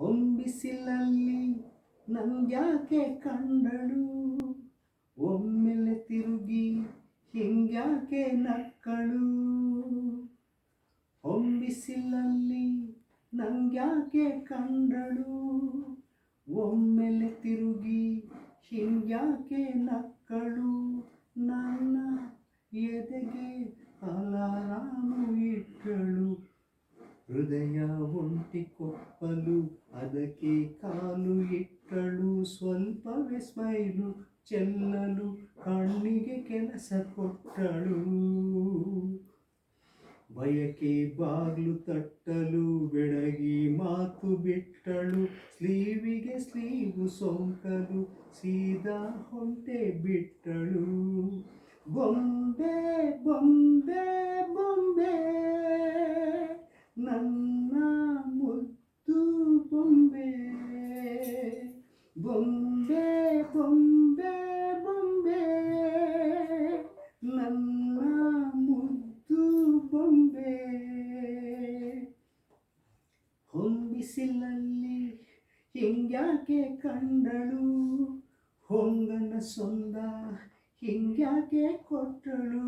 ಹೊಂಬಿಸಿಲಲ್ಲಿ ನಂಗ್ಯಾಕೆ ಕಂಡಳು, ಒಮ್ಮೆಲೆ ತಿರುಗಿ ಹಿಂಗ್ಯಾಕೆ ನಕ್ಕಳು. ಹೊಂಬಿಸಿಲಲ್ಲಿ ನಂಗ್ಯಾಕೆ ಕಂಡಳು, ಒಮ್ಮೆಲೆ ತಿರುಗಿ ಹಿಂಗ್ಯಾಕೆ ನಕ್ಕಳು. ನನ್ನ ಎದೆಗೆ ಅಲಾರಾಮು ಇಟ್ಟಳು, ಹೃದಯ ಒಂಟಿ ಕೊಪ್ಪಲು ಅದಕ್ಕೆ ಕಾಲು ಇಟ್ಟಳು. ಸ್ವಲ್ಪವೇ ಸ್ಮೈಲು ಚೆಲ್ಲಲು ಕಣ್ಣಿಗೆ ಕೆಲಸ ಕೊಟ್ಟಳು. ಬಯಕೆ ಬಾಗ್ಲು ತಟ್ಟಲು ಬೆಡಗಿ ಮಾತು ಬಿಟ್ಟಳು. ಸ್ಲೀವಿಗೆ ಸ್ಲೀವು ಸೋಂಕಲು ಸೀದಾ ಹೊಂಟೆ ಬಿಟ್ಟಳು. ಬೊಂಬೆ ಬೊಂಬೆ ಬೊಂಬೆ ನನ್ನ ಮುದ್ದು ಬೊಂಬೆ, ಬೊಂಬೆ ಬೊಂಬೆ ಬೊಂಬೆ ನನ್ನ ಮುದ್ದು ಬೊಂಬೆ. ಹೊಂಬಿಸಿಲಲ್ಲಿ ಹಿಂಗ್ಯಾಕೆ ಕಂಡಳು, ಹೊಂಗನ ಸೊಂದ ಹಿಂಗ್ಯಾಕೆ ಕೊಟ್ಟಳು.